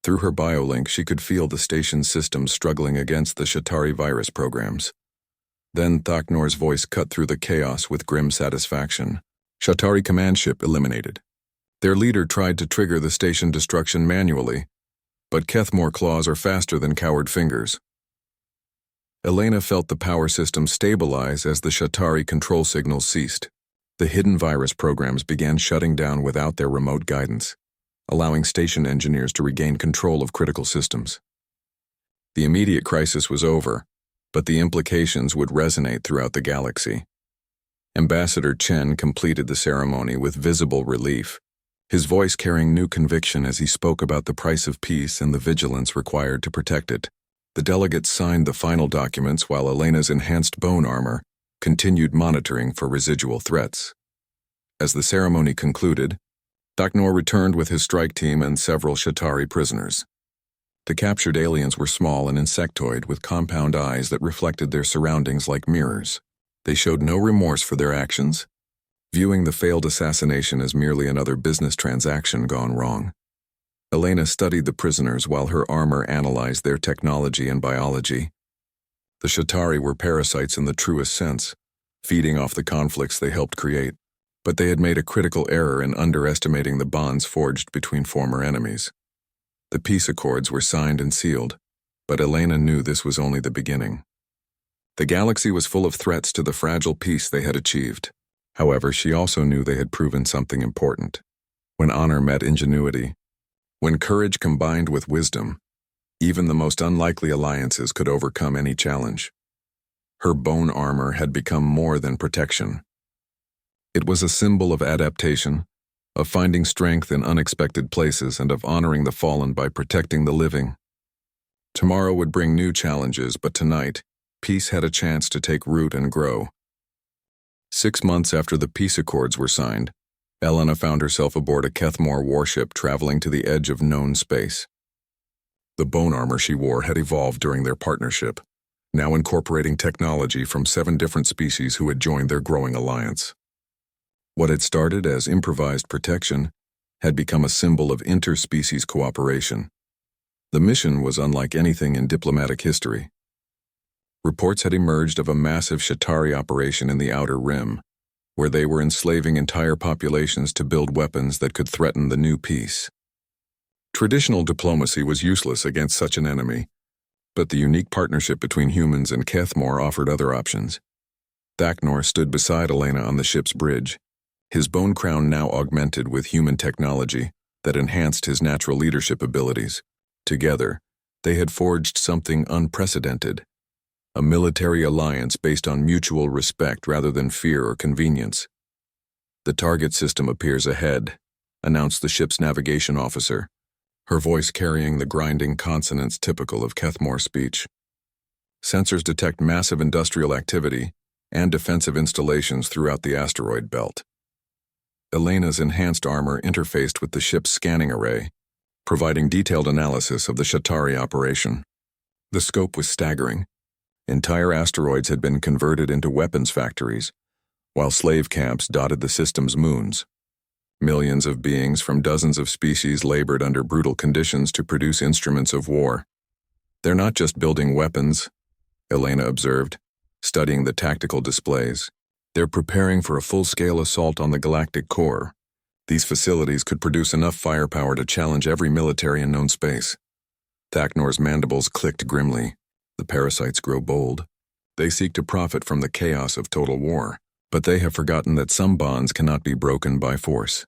Through her biolink, she could feel the station's systems struggling against the Shatari virus programs. Then Thaknor's voice cut through the chaos with grim satisfaction. Shatari command ship eliminated. Their leader tried to trigger the station destruction manually, but Kethmore claws are faster than coward fingers. Elena felt the power system stabilize as the Shatari control signals ceased. The hidden virus programs began shutting down without their remote guidance, allowing station engineers to regain control of critical systems. The immediate crisis was over, but the implications would resonate throughout the galaxy. Ambassador Chen completed the ceremony with visible relief, his voice carrying new conviction as he spoke about the price of peace and the vigilance required to protect it. The delegates signed the final documents while Elena's enhanced bone armor continued monitoring for residual threats. As the ceremony concluded, Thaknor returned with his strike team and several Shatari prisoners. The captured aliens were small and insectoid with compound eyes that reflected their surroundings like mirrors. They showed no remorse for their actions, viewing the failed assassination as merely another business transaction gone wrong. Elena studied the prisoners while her armor analyzed their technology and biology. The Shatari were parasites in the truest sense, feeding off the conflicts they helped create, but they had made a critical error in underestimating the bonds forged between former enemies. The peace accords were signed and sealed, but Elena knew this was only the beginning. The galaxy was full of threats to the fragile peace they had achieved. However, she also knew they had proven something important. When honor met ingenuity, when courage combined with wisdom, even the most unlikely alliances could overcome any challenge. Her bone armor had become more than protection. It was a symbol of adaptation, of finding strength in unexpected places and of honoring the fallen by protecting the living. Tomorrow would bring new challenges, but tonight, peace had a chance to take root and grow. 6 months after the peace accords were signed, Elena found herself aboard a Kethmore warship traveling to the edge of known space. The bone armor she wore had evolved during their partnership, now incorporating technology from 7 different species who had joined their growing alliance. What had started as improvised protection had become a symbol of interspecies cooperation. The mission was unlike anything in diplomatic history. Reports had emerged of a massive Shatari operation in the Outer Rim, where they were enslaving entire populations to build weapons that could threaten the new peace. Traditional diplomacy was useless against such an enemy, but the unique partnership between humans and Kethmore offered other options. Thaknor stood beside Elena on the ship's bridge, his bone crown now augmented with human technology that enhanced his natural leadership abilities. Together, they had forged something unprecedented, a military alliance based on mutual respect rather than fear or convenience. "The target system appears ahead," announced the ship's navigation officer, her voice carrying the grinding consonants typical of Kethmore speech. Sensors detect massive industrial activity and defensive installations throughout the asteroid belt. Elena's enhanced armor interfaced with the ship's scanning array, providing detailed analysis of the Shatari operation. The scope was staggering. Entire asteroids had been converted into weapons factories, while slave camps dotted the system's moons. Millions of beings from dozens of species labored under brutal conditions to produce instruments of war. They're not just building weapons, Elena observed, studying the tactical displays. They're preparing for a full-scale assault on the galactic core. These facilities could produce enough firepower to challenge every military in known space. Thaknor's mandibles clicked grimly. The parasites grow bold. They seek to profit from the chaos of total war, but they have forgotten that some bonds cannot be broken by force.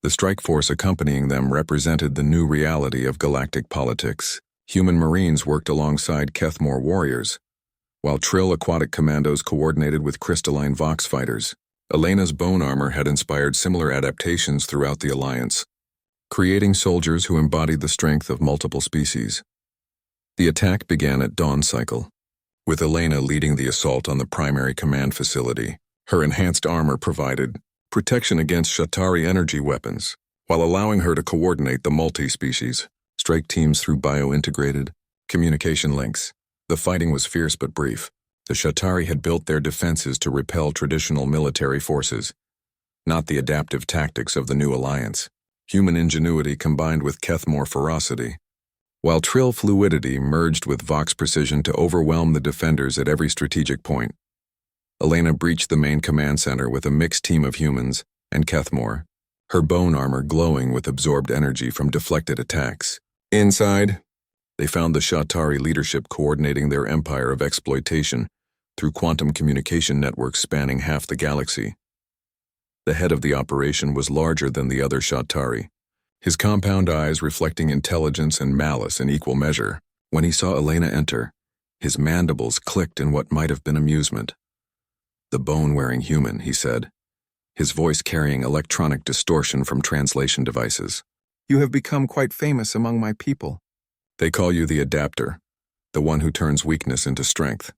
The strike force accompanying them represented the new reality of galactic politics. Human Marines worked alongside Kethmore warriors, while Trill aquatic commandos coordinated with crystalline Vox fighters. Elena's bone armor had inspired similar adaptations throughout the Alliance, creating soldiers who embodied the strength of multiple species. The attack began at dawn cycle, with Elena leading the assault on the primary command facility. Her enhanced armor provided protection against Shatari energy weapons, while allowing her to coordinate the multi-species strike teams through bio-integrated communication links. The fighting was fierce but brief. The Shatari had built their defenses to repel traditional military forces, not the adaptive tactics of the new alliance. Human ingenuity combined with Kethmore ferocity, while Trill fluidity merged with Vox precision to overwhelm the defenders at every strategic point. Elena breached the main command center with a mixed team of humans and Kethmore, her bone armor glowing with absorbed energy from deflected attacks. Inside, they found the Shatari leadership coordinating their empire of exploitation through quantum communication networks spanning half the galaxy. The head of the operation was larger than the other Shatari, his compound eyes reflecting intelligence and malice in equal measure. When he saw Elena enter, his mandibles clicked in what might have been amusement. "The bone-wearing human," he said, his voice carrying electronic distortion from translation devices. "You have become quite famous among my people. They call you the Adapter, the one who turns weakness into strength."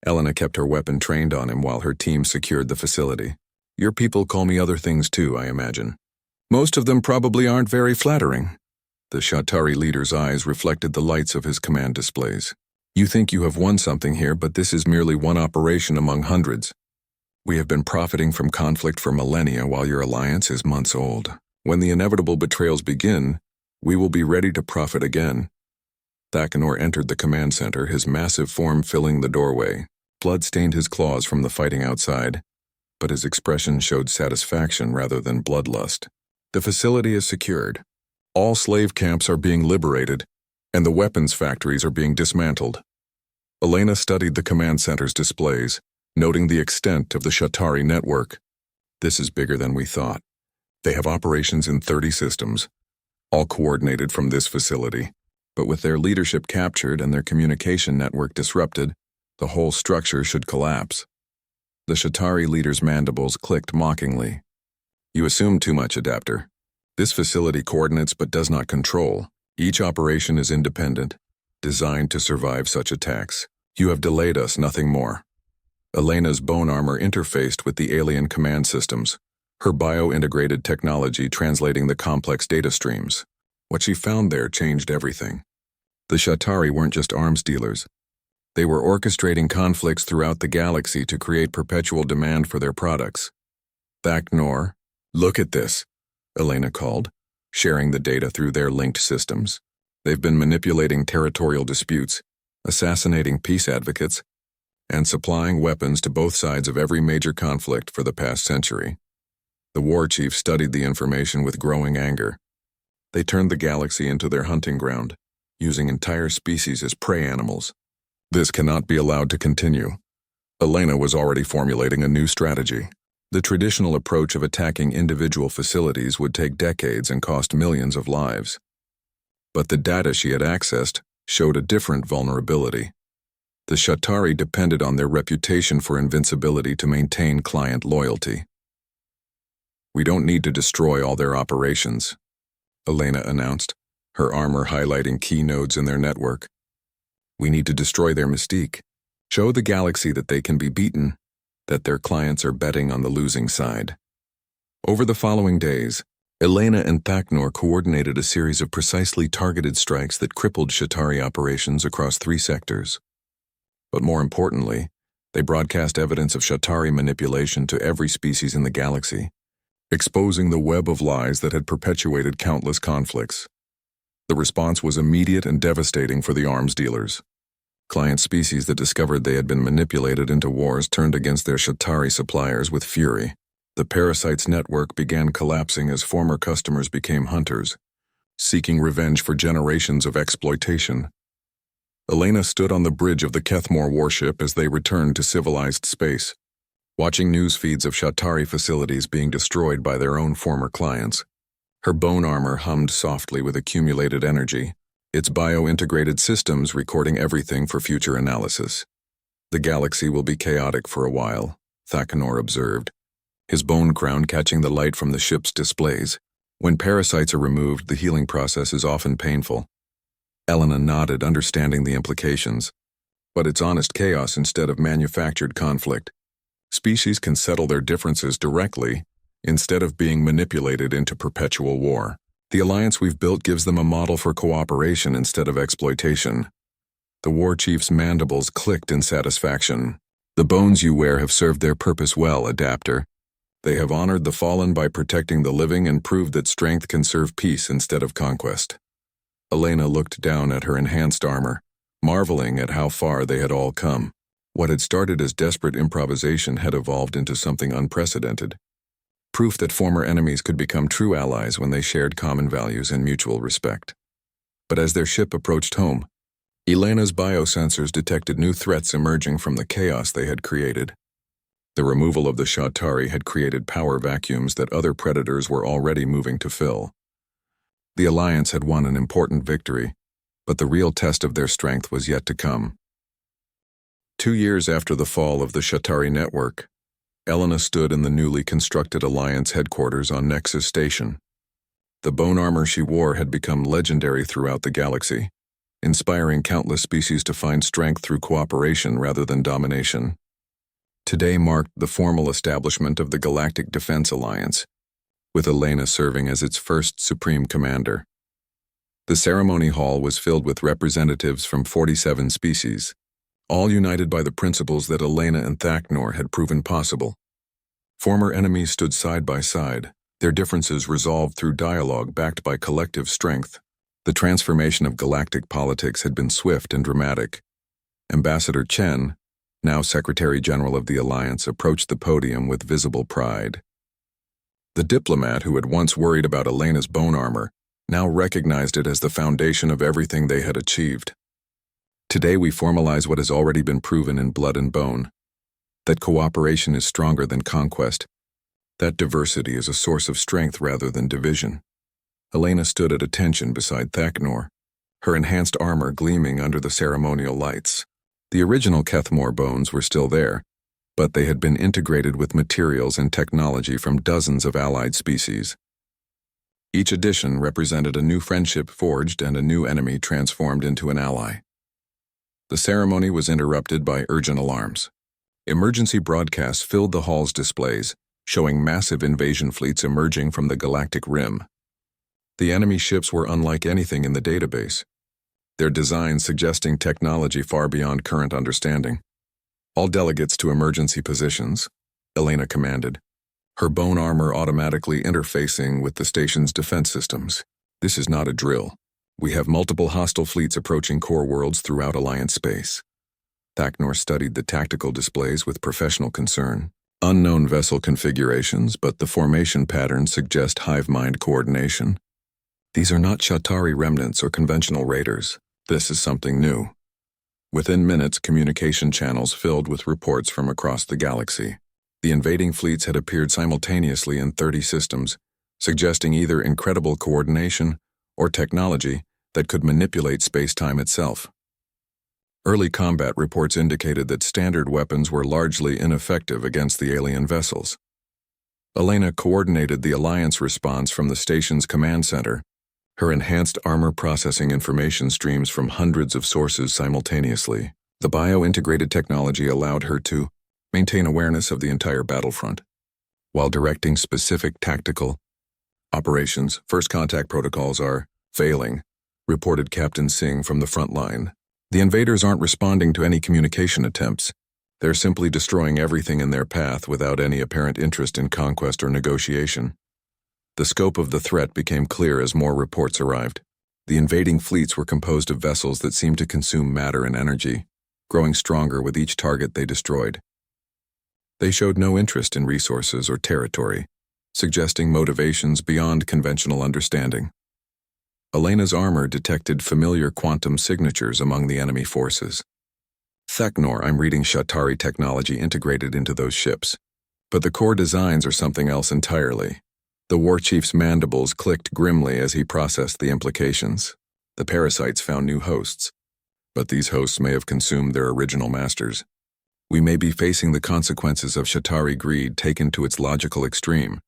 Elena kept her weapon trained on him while her team secured the facility. "Your people call me other things too, I imagine. Most of them probably aren't very flattering." The Shatari leader's eyes reflected the lights of his command displays. "You think you have won something here, but this is merely one operation among hundreds. We have been profiting from conflict for millennia while your alliance is months old. When the inevitable betrayals begin, we will be ready to profit again." Thaknor entered the command center, his massive form filling the doorway. Blood stained his claws from the fighting outside, but his expression showed satisfaction rather than bloodlust. "The facility is secured. All slave camps are being liberated, and the weapons factories are being dismantled." Elena studied the command center's displays, noting the extent of the Shatari network. "This is bigger than we thought. They have operations in 30 systems, all coordinated from this facility. But with their leadership captured and their communication network disrupted, the whole structure should collapse." The Shatari leader's mandibles clicked mockingly. "You assume too much, Adapter. This facility coordinates but does not control. Each operation is independent, designed to survive such attacks. You have delayed us, nothing more." Elena's bone armor interfaced with the alien command systems, her bio-integrated technology translating the complex data streams. What she found there changed everything. The Shatari weren't just arms dealers. They were orchestrating conflicts throughout the galaxy to create perpetual demand for their products. "Thaknor, look at this," Elena called, sharing the data through their linked systems. "They've been manipulating territorial disputes, assassinating peace advocates, and supplying weapons to both sides of every major conflict for the past century." The war chief studied the information with growing anger. They turned the galaxy into their hunting ground, using entire species as prey animals. This cannot be allowed to continue. Elena was already formulating a new strategy. The traditional approach of attacking individual facilities would take decades and cost millions of lives. But the data she had accessed showed a different vulnerability. The Shatari depended on their reputation for invincibility to maintain client loyalty. "We don't need to destroy all their operations," Elena announced, her armor highlighting key nodes in their network. "We need to destroy their mystique, show the galaxy that they can be beaten, that their clients are betting on the losing side." Over the following days, Elena and Thaknor coordinated a series of precisely targeted strikes that crippled Shatari operations across 3 sectors. But more importantly, they broadcast evidence of Shatari manipulation to every species in the galaxy, exposing the web of lies that had perpetuated countless conflicts. The response was immediate and devastating for the arms dealers. Client species that discovered they had been manipulated into wars turned against their Shatari suppliers with fury. The parasite's network began collapsing as former customers became hunters, seeking revenge for generations of exploitation. Elena stood on the bridge of the Kethmore warship as they returned to civilized space, watching news feeds of Shatari facilities being destroyed by their own former clients. Her bone armor hummed softly with accumulated energy, its bio-integrated systems recording everything for future analysis. The galaxy will be chaotic for a while, Thakanor observed, his bone crown catching the light from the ship's displays. When parasites are removed, the healing process is often painful. Elena nodded, understanding the implications. But it's honest chaos instead of manufactured conflict. Species can settle their differences directly, instead of being manipulated into perpetual war. The alliance we've built gives them a model for cooperation instead of exploitation. The war chief's mandibles clicked in satisfaction. The bones you wear have served their purpose well, Adapter. They have honored the fallen by protecting the living and proved that strength can serve peace instead of conquest. Elena looked down at her enhanced armor, marveling at how far they had all come. What had started as desperate improvisation had evolved into something unprecedented. Proof that former enemies could become true allies when they shared common values and mutual respect. But as their ship approached home, Elena's biosensors detected new threats emerging from the chaos they had created. The removal of the Shatari had created power vacuums that other predators were already moving to fill. The Alliance had won an important victory, but the real test of their strength was yet to come. 2 years after the fall of the Shatari network, Elena stood in the newly constructed Alliance headquarters on Nexus Station. The bone armor she wore had become legendary throughout the galaxy, inspiring countless species to find strength through cooperation rather than domination. Today marked the formal establishment of the Galactic Defense Alliance, with Elena serving as its first Supreme Commander. The ceremony hall was filled with representatives from 47 species, all united by the principles that Elena and Thakanor had proven possible. Former enemies stood side by side, their differences resolved through dialogue backed by collective strength. The transformation of galactic politics had been swift and dramatic. Ambassador Chen, now Secretary General of the Alliance, approached the podium with visible pride. The diplomat who had once worried about Elena's bone armor now recognized it as the foundation of everything they had achieved. Today we formalize what has already been proven in blood and bone, that cooperation is stronger than conquest, that diversity is a source of strength rather than division. Elena stood at attention beside Thakanor, her enhanced armor gleaming under the ceremonial lights. The original Kethmore bones were still there, but they had been integrated with materials and technology from dozens of allied species. Each addition represented a new friendship forged and a new enemy transformed into an ally. The ceremony was interrupted by urgent alarms. Emergency broadcasts filled the hall's displays, showing massive invasion fleets emerging from the galactic rim. The enemy ships were unlike anything in the database, their designs suggesting technology far beyond current understanding. All delegates to emergency positions, Elena commanded, her bone armor automatically interfacing with the station's defense systems. This is not a drill. We have multiple hostile fleets approaching core worlds throughout Alliance space. Thakanor studied the tactical displays with professional concern. Unknown vessel configurations, but the formation patterns suggest hive mind coordination. These are not Shatari remnants or conventional raiders. This is something new. Within minutes, communication channels filled with reports from across the galaxy. The invading fleets had appeared simultaneously in 30 systems, suggesting either incredible coordination or technology that could manipulate space-time itself. Early combat reports indicated that standard weapons were largely ineffective against the alien vessels. Elena coordinated the Alliance response from the station's command center, her enhanced armor processing information streams from hundreds of sources simultaneously. The bio-integrated technology allowed her to maintain awareness of the entire battlefront, while directing specific tactical operations. First contact protocols are failing, reported Captain Singh from the front line. The invaders aren't responding to any communication attempts. They're simply destroying everything in their path without any apparent interest in conquest or negotiation. The scope of the threat became clear as more reports arrived. The invading fleets were composed of vessels that seemed to consume matter and energy, growing stronger with each target they destroyed. They showed no interest in resources or territory, suggesting motivations beyond conventional understanding. Elena's armor detected familiar quantum signatures among the enemy forces. Theknor, I'm reading Shatari technology integrated into those ships. But the core designs are something else entirely. The war chief's mandibles clicked grimly as he processed the implications. The parasites found new hosts, but these hosts may have consumed their original masters. We may be facing the consequences of Shatari greed taken to its logical extreme.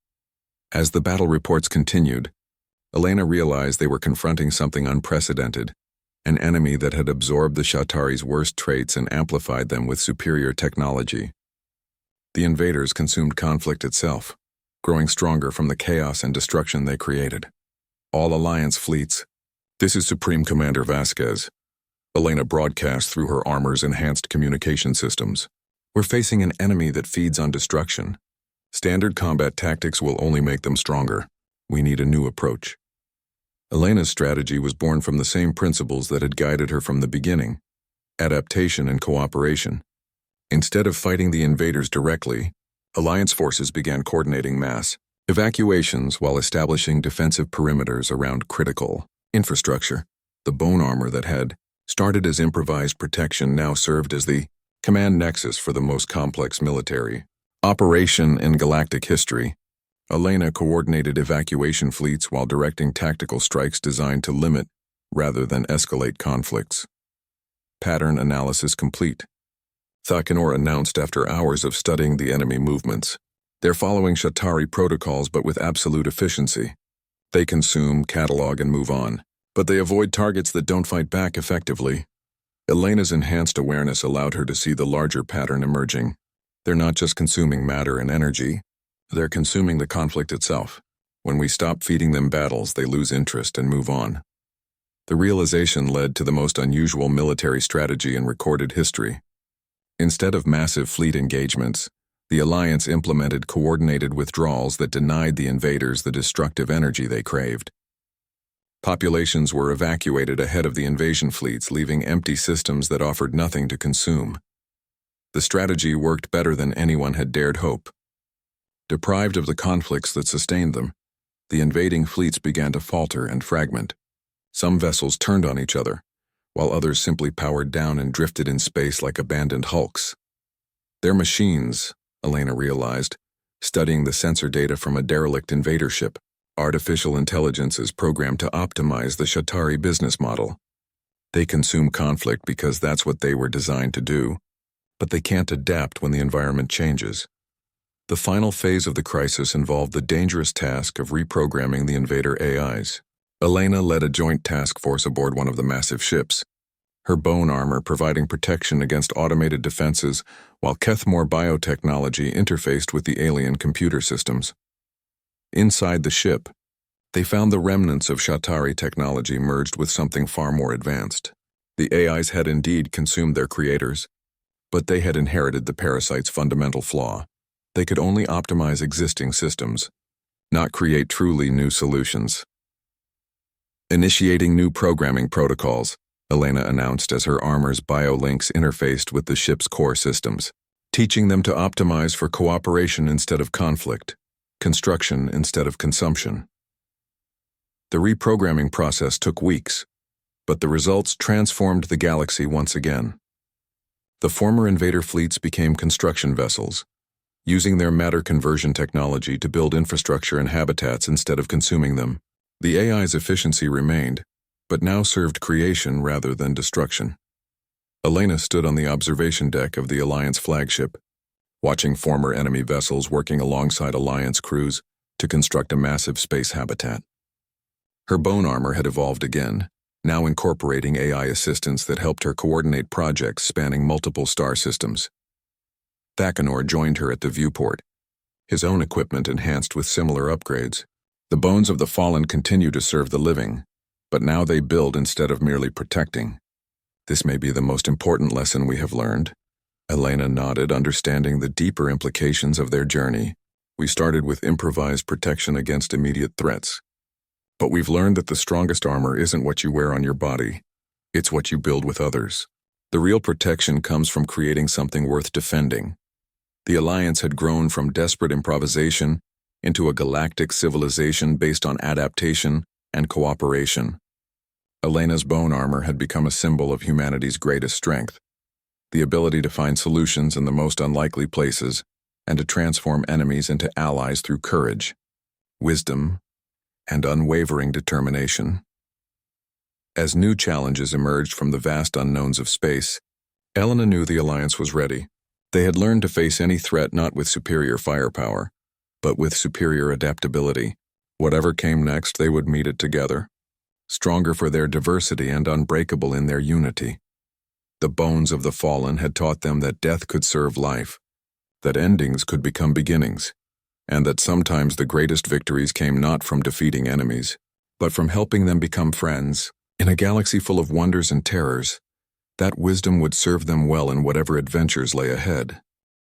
As the battle reports continued, Elena realized they were confronting something unprecedented, an enemy that had absorbed the Shatari's worst traits and amplified them with superior technology. The invaders consumed conflict itself, growing stronger from the chaos and destruction they created. All Alliance fleets. This is Supreme Commander Vasquez. Elena broadcast through her armor's enhanced communication systems. We're facing an enemy that feeds on destruction. Standard combat tactics will only make them stronger. We need a new approach. Elena's strategy was born from the same principles that had guided her from the beginning: adaptation and cooperation. Instead of fighting the invaders directly, Alliance forces began coordinating mass evacuations while establishing defensive perimeters around critical infrastructure. The bone armor that had started as improvised protection now served as the command nexus for the most complex military operation in galactic history. Elena coordinated evacuation fleets while directing tactical strikes designed to limit, rather than escalate conflicts. Pattern analysis complete. Theknor announced after hours of studying the enemy movements. They're following Shatari protocols but with absolute efficiency. They consume, catalog, and move on, but they avoid targets that don't fight back effectively. Elena's enhanced awareness allowed her to see the larger pattern emerging. They're not just consuming matter and energy, they're consuming the conflict itself. When we stop feeding them battles, they lose interest and move on. The realization led to the most unusual military strategy in recorded history. Instead of massive fleet engagements, the Alliance implemented coordinated withdrawals that denied the invaders the destructive energy they craved. Populations were evacuated ahead of the invasion fleets, leaving empty systems that offered nothing to consume. The strategy worked better than anyone had dared hope. Deprived of the conflicts that sustained them, the invading fleets began to falter and fragment. Some vessels turned on each other, while others simply powered down and drifted in space like abandoned hulks. Their machines, Elena realized, studying the sensor data from a derelict invader ship. Artificial intelligence is programmed to optimize the Shatari business model. They consume conflict because that's what they were designed to do, but they can't adapt when the environment changes. The final phase of the crisis involved the dangerous task of reprogramming the invader AIs. Elena led a joint task force aboard one of the massive ships, her bone armor providing protection against automated defenses while Kethmore biotechnology interfaced with the alien computer systems. Inside the ship, they found the remnants of Shatari technology merged with something far more advanced. The AIs had indeed consumed their creators, but they had inherited the parasite's fundamental flaw. They could only optimize existing systems, not create truly new solutions. Initiating new programming protocols, Elena announced as her armor's biolinks interfaced with the ship's core systems, teaching them to optimize for cooperation instead of conflict, construction instead of consumption. The reprogramming process took weeks, but the results transformed the galaxy once again. The former invader fleets became construction vessels, using their matter conversion technology to build infrastructure and habitats instead of consuming them. The AI's efficiency remained, but now served creation rather than destruction. Elena stood on the observation deck of the Alliance flagship, watching former enemy vessels working alongside Alliance crews to construct a massive space habitat. Her bone armor had evolved again, now incorporating AI assistants that helped her coordinate projects spanning multiple star systems. Theknor joined her at the viewport, his own equipment enhanced with similar upgrades. The bones of the fallen continue to serve the living, but now they build instead of merely protecting. This may be the most important lesson we have learned. Elena nodded, understanding the deeper implications of their journey. We started with improvised protection against immediate threats. But we've learned that the strongest armor isn't what you wear on your body. It's what you build with others. The real protection comes from creating something worth defending. The Alliance had grown from desperate improvisation into a galactic civilization based on adaptation and cooperation. Elena's bone armor had become a symbol of humanity's greatest strength, the ability to find solutions in the most unlikely places and to transform enemies into allies through courage, wisdom, and unwavering determination. As new challenges emerged from the vast unknowns of space, Elena knew the Alliance was ready. They had learned to face any threat not with superior firepower, but with superior adaptability. Whatever came next, they would meet it together, stronger for their diversity and unbreakable in their unity. The bones of the fallen had taught them that death could serve life, that endings could become beginnings, and that sometimes the greatest victories came not from defeating enemies, but from helping them become friends. In a galaxy full of wonders and terrors, that wisdom would serve them well in whatever adventures lay ahead.